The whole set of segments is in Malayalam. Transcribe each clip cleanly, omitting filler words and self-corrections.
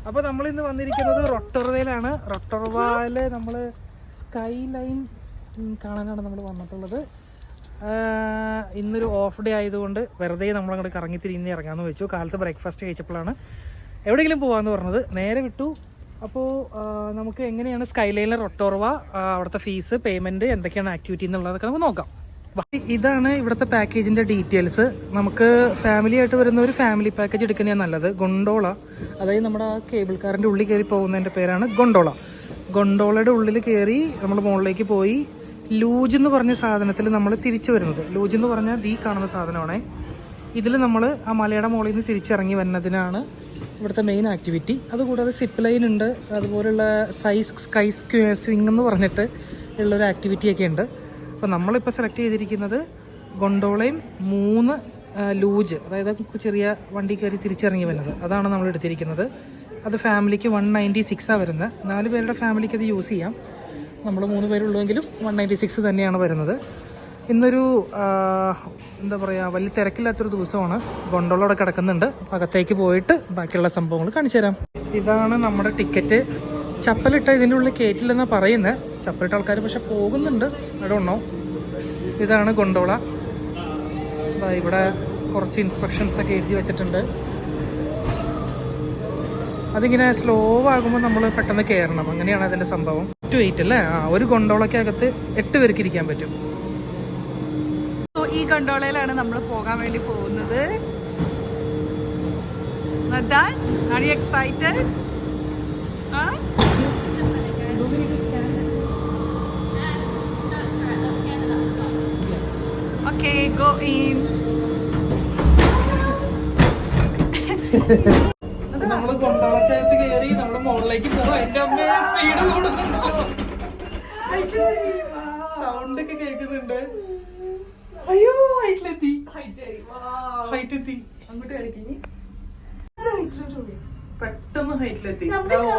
അപ്പൊ നമ്മൾ ഇന്ന് വന്നിരിക്കുന്നത് റൊട്ടോർവയിലാണ്. റൊട്ടോർവയില് നമ്മള് സ്കൈ ലൈൻ കാണാനാണ് നമ്മൾ വന്നിട്ടുള്ളത്. ഇന്നൊരു ഓഫ് ഡേ ആയതുകൊണ്ട് വെറുതെ നമ്മളങ്ങോട്ട് കറങ്ങി തിരിഞ്ഞ് ഇറങ്ങാമെന്ന് വെച്ചു. കാലത്ത് ബ്രേക്ക്ഫാസ്റ്റ് കഴിച്ചപ്പോഴാണ് എവിടെയെങ്കിലും പോകാമെന്ന് പറഞ്ഞത്. നേരെ വിട്ടു. അപ്പോൾ നമുക്ക് എങ്ങനെയാണ് സ്കൈ ലൈനിലെ റൊട്ടോർവ, അവിടുത്തെ ഫീസ്, പേയ്മെൻറ്റ്, എന്തൊക്കെയാണ് ആക്ടിവിറ്റി എന്നുള്ളതൊക്കെ നമുക്ക് നോക്കാം. ഇതാണ് ഇവിടുത്തെ പാക്കേജിൻ്റെ ഡീറ്റെയിൽസ്. നമുക്ക് ഫാമിലി ആയിട്ട് വരുന്ന ഒരു ഫാമിലി പാക്കേജ് എടുക്കുന്നതാണ് നല്ലത്. ഗൊണ്ടോള, അതായത് നമ്മുടെ ആ കേബിൾ കാറിൻ്റെ ഉള്ളിൽ കയറി പോകുന്നതിൻ്റെ പേരാണ് ഗൊണ്ടോള. ഗൊണ്ടോളയുടെ ഉള്ളിൽ കയറി നമ്മൾ മുകളിലേക്ക് പോയി ലൂജ് എന്ന് പറഞ്ഞ സാധനത്തിൽ നമ്മൾ തിരിച്ചു വരുന്നത്. ലൂജ് എന്ന് പറഞ്ഞാൽ ഈ കാണുന്ന സാധനമാണ്. ഇതിൽ നമ്മൾ ആ മലയുടെ മുകളിൽ നിന്ന് തിരിച്ചിറങ്ങി വരുന്നതിനാണ് ഇവിടുത്തെ മെയിൻ ആക്ടിവിറ്റി. അതുകൂടാതെ സിപ്പ് ലൈൻ ഉണ്ട്, അതുപോലുള്ള സ്കൈ സ്വിങ് എന്ന് പറഞ്ഞിട്ട് ഉള്ളൊരു ആക്ടിവിറ്റിയൊക്കെ ഉണ്ട്. അപ്പോൾ നമ്മളിപ്പോൾ സെലക്ട് ചെയ്തിരിക്കുന്നത് ഗൊണ്ടോളയും 3 ലൂജ്, അതായത് ചെറിയ വണ്ടി കയറി തിരിച്ചിറങ്ങി വരുന്നത്, അതാണ് നമ്മൾ എടുത്തിരിക്കുന്നത്. അത് ഫാമിലിക്ക് 196 വരുന്നത്. 4 പേരുടെ ഫാമിലിക്ക് അത് യൂസ് ചെയ്യാം. നമ്മൾ 3 പേരുള്ളൂവെങ്കിലും 196 തന്നെയാണ് വരുന്നത്. ഇന്നൊരു എന്താ പറയുക, വലിയ തിരക്കില്ലാത്തൊരു ദിവസമാണ്. ഗൊണ്ടോളോടെ കിടക്കുന്നുണ്ട്. അകത്തേക്ക് പോയിട്ട് ബാക്കിയുള്ള സംഭവങ്ങൾ കാണിച്ചു തരാം. ഇതാണ് നമ്മുടെ ടിക്കറ്റ്. ചപ്പലിട്ട ഇതിൻ്റെ ഉള്ളിൽ കയറ്റില്ലെന്നാണ് പറയുന്നത്. ചപ്പലിട്ട ആൾക്കാർ പക്ഷെ പോകുന്നുണ്ട്, ഇടണോ. ഇതാണ് ഗൊണ്ടോള. ഇവിടെ കുറച്ച് ഇൻസ്ട്രക്ഷൻസ് ഒക്കെ എഴുതി വെച്ചിട്ടുണ്ട്. അതിങ്ങനെ സ്ലോ ആകുമ്പോൾ നമ്മൾ പെട്ടെന്ന് കയറണം, അങ്ങനെയാണ് അതിൻ്റെ സംഭവം. 8 അല്ലേ? ഒരു ഗൊണ്ടോളക്കകത്ത് 8 പേർക്ക് ഇരിക്കാൻ പറ്റും. ഈ ഗൊണ്ടോളയിലാണ് നമ്മൾ പോകാൻ വേണ്ടി പോകുന്നത്. Are you excited? Okay, go in. നമ്മള് ഗൊണ്ടോളക്കകത്ത് കയറി നമ്മള് മുകളിലേക്ക് പോകാം. എന്റെ അമ്മയെ സ്പീഡ് കൂടുന്നുണ്ടോ, സൗണ്ട് ഒക്കെ കേൾക്കുന്നുണ്ട്. അയ്യോ, ഹൈറ്റിലെത്തി. പെട്ടെന്ന് ഹൈറ്റിലെത്തി.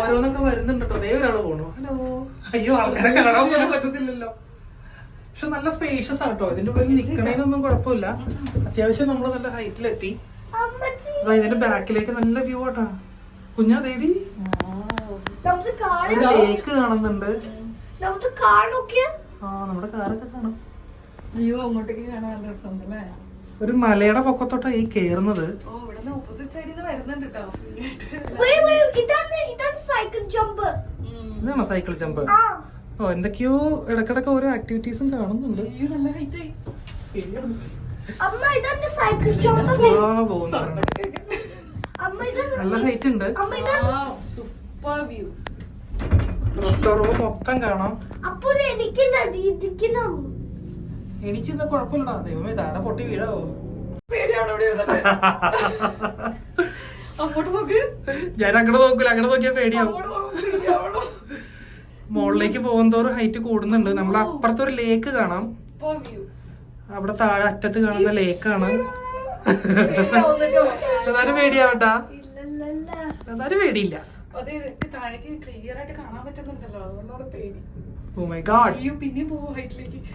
ഓരോന്നൊക്കെ വരുന്നുണ്ടോ. അതേ ഒരാള് പോണു. ഹലോ. അയ്യോ, ആൾക്കാരെ കാണാൻ പോലും പറ്റത്തില്ലല്ലോ. പക്ഷെ നല്ല സ്പേഷ്യസ് ആട്ടോ. ഇതിന്റെ ഉള്ളിൽ നിക്കണേനൊന്നും കുഴപ്പമില്ല. അത്യാവശ്യം നമ്മള് നല്ല ഹൈറ്റിലെത്തി. ഇതിന്റെ ബാക്കിലേക്ക് നല്ല വ്യൂ ആട്ടാ. കുഞ്ഞാ തേടി ലേക്ക് കാണുന്നുണ്ട്. നമ്മുടെ കാറൊക്കെ കാണാം. വ്യൂ അങ്ങോട്ടേക്ക് കാണാൻ നല്ല രസമുണ്ടല്ലേ. ഒരു മലയുടെ പൊക്കത്തോട്ടാ ഈ കേറുന്നത്. ഇതാണോ സൈക്കിൾ ജമ്പ്? ഓ, എന്തൊക്കെയോ ഇടക്കിടക്ക് ഓരോ ആക്ടിവിറ്റീസും കാണുന്നുണ്ട്. നല്ല ഹൈറ്റ് ഉണ്ട്. റൊട്ടോർവ മൊത്തം കാണാം. എനിക്കിന്ന് കുഴപ്പമില്ലടാ. ദൈവമേ, താഴെ പൊട്ടി വീഴാവോ? ഞാൻ അങ്ങോട്ട് നോക്കൂല. അങ്ങോട്ട് നോക്കിയാ പേടിയാവും. മുകളിലേക്ക് പോകുന്തോറും ഹൈറ്റ് കൂടുന്നുണ്ട്. നമ്മുടെ അപ്പുറത്തൊരു ലേക്ക് കാണാം. അവിടെ താഴെ അറ്റത്ത് കാണുന്ന ലേക്കാണ്. എന്നാലും പേടിയാവട്ടാ. എന്നാലും പേടിയില്ല. Oh my God.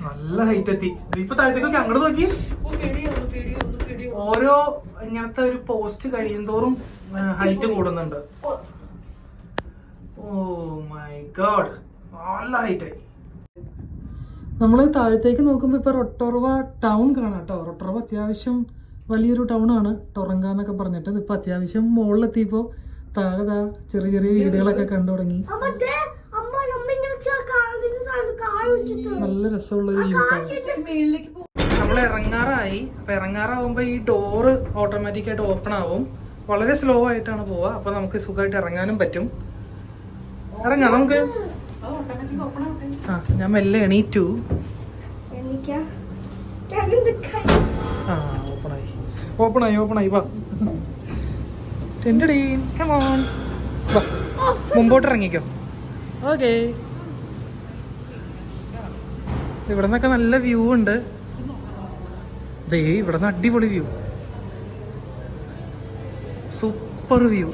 നല്ല ഹൈറ്റ് എത്തി. ഇപ്പൊ താഴത്തേക്ക് അങ്ങോട്ട് നോക്കി. ഓരോ ഇങ്ങനത്തെ ഒരു പോസ്റ്റ് കഴിയുന്തോറും ഹൈറ്റ് കൂടുന്നുണ്ട്. ഓ മൈ ഗോഡ്, നല്ല ഹൈറ്റ് ആയി. നമ്മൾ താഴത്തേക്ക് നോക്കുമ്പോൾ ഇപ്പൊ റൊട്ടോർവ ടൗൺ കാണാം കേട്ടോ. റൊട്ടോർവ അത്യാവശ്യം വലിയൊരു ടൗൺ ആണ്, ടൊറങ്ക എന്നൊക്കെ പറഞ്ഞിട്ട്. ഇപ്പൊ അത്യാവശ്യം മുകളിലെത്തിയപ്പോ താഴെ ചെറിയ ചെറിയ വീടുകളൊക്കെ കണ്ടു തുടങ്ങി. നല്ല രസമുള്ളൊരു വ്യൂ. നമ്മൾ ഇറങ്ങാറായി. അപ്പൊ ഇറങ്ങാറാവുമ്പോ ഈ ഡോറ് ഓട്ടോമാറ്റിക് ആയിട്ട് ഓപ്പൺ ആവും. വളരെ സ്ലോ ആയിട്ടാണ് പോവുക. അപ്പൊ നമുക്ക് സുഖമായിട്ട് ഇറങ്ങാനും പറ്റും. ഇറങ്ങാം നമുക്ക്. ഞാൻ മെല്ലെ എണീറ്റു. ഓപ്പണായി വാ. മുമ്പോട്ട് ഇറങ്ങിക്കോ. ഓക്കേ. ഇവിടെ നിന്നൊക്കെ നല്ല വ്യൂ ഉണ്ട്. ദേ ഇവിടെ നിന്ന് അടിപൊളി വ്യൂ, സൂപ്പർ വ്യൂ.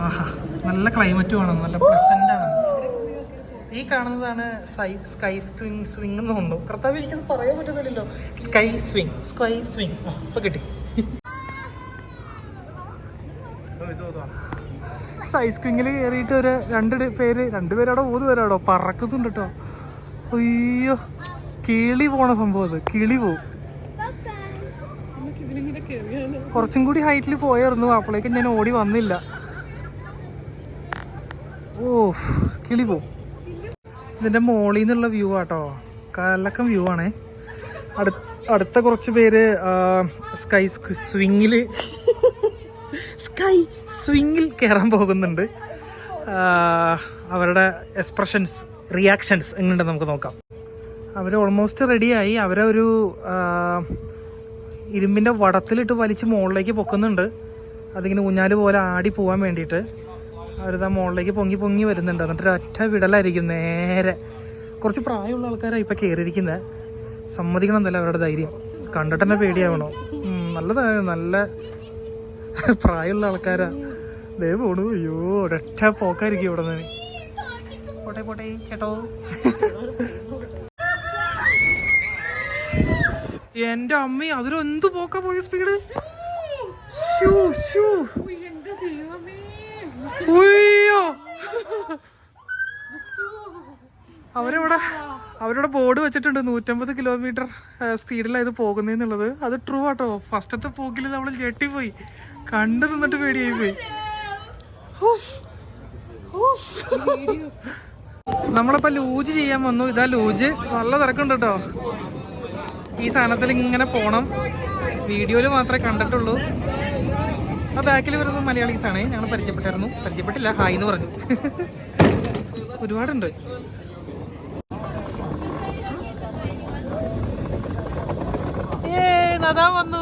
ആഹാ, നല്ല ക്ലൈമറ്റും ആണ്, നല്ല പ്ലസന്റ് ആണ്. ഈ കാണുന്നതാണ് സ്കൈ സ്വിങ് എന്ന് തോന്നുന്നു. കർത്താവ്, എനിക്കത് പറയാൻ പറ്റുന്നില്ലല്ലോ. Sky swing. ഇപ്പൊ കിട്ടി. സൈസ് ക്വിങ്ങിൽ കയറിയിട്ട് ഒരു രണ്ടുപേരാടോ 3 പേരാടോ പറക്കുന്നുണ്ട് കേട്ടോ. അയ്യോ, കിളി പോണ സംഭവം അത്, കിളി പോവും. കുറച്ചും കൂടി ഹൈറ്റിൽ പോയായിരുന്നു, അപ്പോഴേക്കും ഞാൻ ഓടി വന്നില്ല. ഓ, കിളി പോവും. ഇതിൻ്റെ മോളിൽ നിന്നുള്ള വ്യൂ ആട്ടോ, കലക്കം വ്യൂ ആണേ. അടുത്ത കുറച്ച് പേര് സ്കൈ സ്വിങ്ങിൽ കയറാൻ പോകുന്നുണ്ട്. അവരുടെ എക്സ്പ്രഷൻസ്, റിയാക്ഷൻസ് എങ്ങനെയുണ്ടെന്ന് നമുക്ക് നോക്കാം. അവർ ഓൾമോസ്റ്റ് റെഡിയായി. അവരെ ഒരു ഇരുമ്പിൻ്റെ വടത്തിലിട്ട് വലിച്ച് മുകളിലേക്ക് പൊക്കുന്നുണ്ട്. അതിങ്ങനെ ഊഞ്ഞാല് പോലെ ആടി പോകാൻ വേണ്ടിയിട്ട് അവരിതാ മുകളിലേക്ക് പൊങ്ങി വരുന്നുണ്ട്. എന്നിട്ട് ഒറ്റ വിടലായിരിക്കും നേരെ. കുറച്ച് പ്രായമുള്ള ആൾക്കാരാണ് ഇപ്പം കയറിയിരിക്കുന്നത്. സമ്മതിക്കണം എന്നല്ല അവരുടെ ധൈര്യം, കണ്ടിട്ട് തന്നെ പേടിയാവണോ. നല്ല പ്രായമുള്ള ആൾക്കാരാ. ദേ പോണു. അയ്യോ, ഒരൊറ്റ പോക്കായിരിക്കും ഇവിടെ നിന്ന്. പോട്ടെ ചേട്ടോ. എന്റെ അമ്മ, അതിലെന്ത് പോക്കാ പോയ സ്പീഡ്. അയ്യോ, അവരുടെ ബോർഡ് വെച്ചിട്ടുണ്ട് 150 കിലോമീറ്റർ സ്പീഡിലാണ് ഇത് പോകുന്നതെന്നുള്ളത്. അത് ട്രൂ ആട്ടോ. ഫസ്റ്റത്തെ പോക്കിൽ നമ്മൾ ഞെട്ടിപ്പോയി, കണ്ടു നിന്നിട്ട് പേടിയായി പോയി. നമ്മളിപ്പോ ലൂജ് ചെയ്യാൻ വന്നു. ഇതാ ലൂജ്. നല്ല തിരക്കുണ്ട് കേട്ടോ. ഈ സാധനത്തിൽ ഇങ്ങനെ പോണം. വീഡിയോയിൽ മാത്രമേ കണ്ടിട്ടുള്ളൂ. ആ ബാക്കിൽ വരുന്നത് മലയാളീസാണ്. ഞങ്ങൾ പരിചയപ്പെട്ടില്ല, ഹായ് എന്ന് പറഞ്ഞു. ഒരുപാടുണ്ട്. അതാ വന്നു.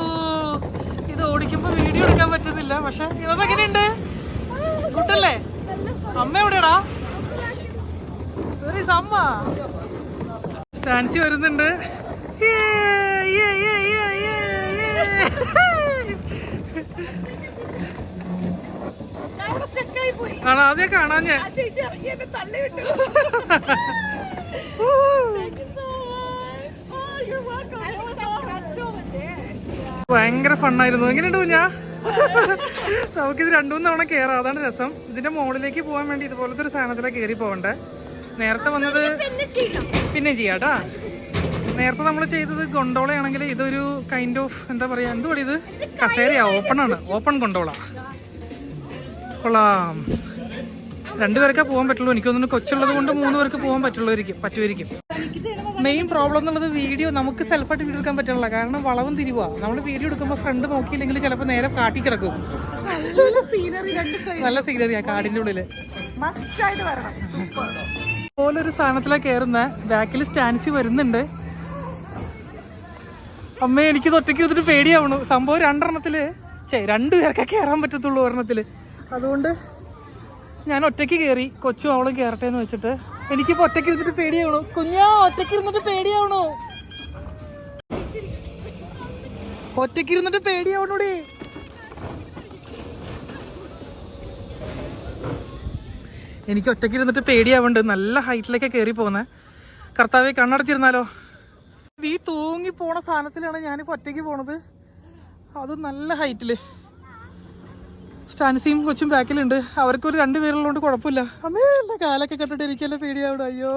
ഇത് ഓടിക്കുമ്പോ വീഡിയോ എടുക്കാൻ പറ്റുന്നില്ല, പക്ഷെ ഇതെങ്ങനെയുണ്ട്? ഗുഡല്ലേ? അമ്മ എവിടെയാടാ? അമ്മ സ്റ്റാൻസി വരുന്നുണ്ട്. ആദ്യം കാണാൻ ഞാൻ ഭയങ്കര ഫണ്ണായിരുന്നു. എങ്ങനെയുണ്ട് കുഞ്ഞാ? നമുക്കിത് 2-3 തവണ കയറാം, അതാണ് രസം. ഇതിന്റെ മുകളിലേക്ക് പോകാൻ വേണ്ടി ഇതുപോലത്തെ ഒരു സാധനത്തിലാണ് കയറി പോകണ്ടേ. നേരത്തെ വന്നത് പിന്നെ ചെയ്യാട്ടാ. നേരത്തെ നമ്മൾ ചെയ്തത് ഗൊണ്ടോളയാണെങ്കിൽ ഇതൊരു കൈൻഡ് ഓഫ് എന്താ പറയാ, എന്തുവാ ഇത്, കസേരയാ, ഓപ്പൺ ഗൊണ്ടോള. കൊള്ളാം. 2 പേർക്കേ പോകാൻ പറ്റുള്ളൂ. എനിക്ക് തോന്നുന്നു കൊച്ചുള്ളത് കൊണ്ട് 3 പേർക്ക് പോകാൻ പറ്റുമായിരിക്കും. മെയിൻ പ്രോബ്ലം എന്നുള്ളത് വീഡിയോ നമുക്ക് സെൽഫായിട്ട് വീഡിയോ എടുക്കാൻ പറ്റില്ല. കാരണം വളവും തിരിവാ. നമ്മൾ വീഡിയോ എടുക്കുമ്പോൾ ഫ്രണ്ട് നോക്കിയില്ലെങ്കിൽ ചിലപ്പോൾ നേരെ കാട്ടി കിടക്കും. നല്ല സീനറിയാ കാടിന്റെ ഉള്ളില്. പോലൊരു സാധനത്തിലാണ് കയറുന്ന. ബാക്കിൽ സ്റ്റാൻസി വരുന്നുണ്ട്. അമ്മേ, എനിക്കിത് ഒറ്റയ്ക്ക് എടുത്തിട്ട് പേടിയാവണു. സംഭവം 2 പേർക്കേ കയറാൻ പറ്റത്തുള്ളൂ ഒരെണ്ണത്തില്. അതുകൊണ്ട് ഞാൻ ഒറ്റയ്ക്ക് കയറി. കൊച്ചും അവളും കയറട്ടെ എന്ന് വെച്ചിട്ട്. എനിക്കിപ്പോ ഒറ്റയ്ക്ക് ഇരുന്നിട്ട് പേടിയാവണു. കുഞ്ഞാ, ഒറ്റയ്ക്ക് ഇരുന്നിട്ട് പേടിയാവണു. പേടിയാവണൂടി. എനിക്ക് ഒറ്റയ്ക്ക് ഇരുന്നിട്ട് പേടിയാവുന്നുണ്ട്. നല്ല ഹൈറ്റിലേക്ക് കയറി പോകുന്നേ. കർത്താവെ, കണ്ണടച്ചിരുന്നാലോ. ഈ തൂങ്ങി പോണ സാധനത്തിലാണ് ഞാനിപ്പോ ഒറ്റയ്ക്ക് പോണത്. അത് നല്ല ഹൈറ്റില്. സ്റ്റാൻസിയും കൊച്ചും ബാക്കിലുണ്ട്. അവർക്ക് ഒരു 2 പേരുള്ളതുകൊണ്ട് കുഴപ്പമില്ല. അമ്മേ, എൻ്റെ കാലൊക്കെ കണ്ടിട്ട് എനിക്കെല്ലാം പേടിയാവണം. അയ്യോ,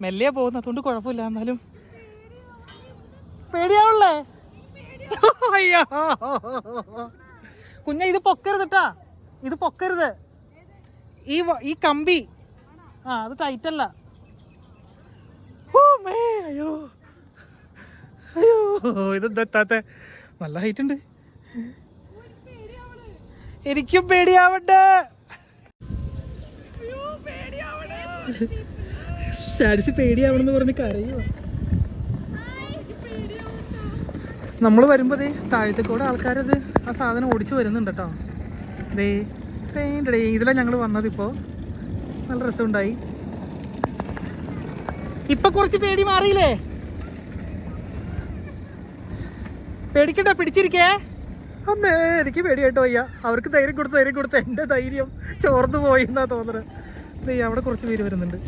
മെല്ലെയാ പോകുന്നത്, അതുകൊണ്ട് കുഴപ്പമില്ല. എന്നാലും പേടിയാവണല്ലേ? അയ്യോ കുഞ്ഞ, ഇത് പൊക്കരുതട്ടാ, ഇത് പൊക്കരുത്. ഈ കമ്പി അത് ടൈറ്റല്ല. അയ്യോ അയ്യോ, ഇതെത്താത്ത നല്ല ഹൈറ്റ് ഉണ്ട്. എനിക്കും പേടിയാവണ്ട്. സ്റ്റാൻസി പേടിയാവണെന്ന് പറഞ്ഞ് കരയുവാ. നമ്മൾ വരുമ്പോ താഴത്തെ കൂടെ ആൾക്കാരത് ആ സാധനം ഓടിച്ചു വരുന്നുണ്ട് കേട്ടോ. ഇതിലാണ് ഞങ്ങൾ വന്നത്. ഇപ്പോൾ നല്ല രസമുണ്ടായി. ഇപ്പൊ കുറച്ച് പേടി മാറിയില്ലേ? പേടിക്കണ്ട, പിടിച്ചിരിക്കേ. അമ്മേ, എനിക്ക് പേടിയായിട്ട് വയ്യ. അവർക്ക് ധൈര്യം കൊടുത്ത് എൻ്റെ ധൈര്യം ചോർന്നു പോയി എന്നാ തോന്നുന്നത്. അവിടെ കുറച്ച് പേര് വരുന്നുണ്ട്.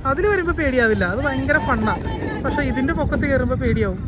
അതിൽ വരുമ്പോൾ പേടിയാവില്ല, അത് ഭയങ്കര ഫണ്ണാ. പക്ഷെ ഇതിൻ്റെ പൊക്കത്ത് കയറുമ്പോൾ പേടിയാവും.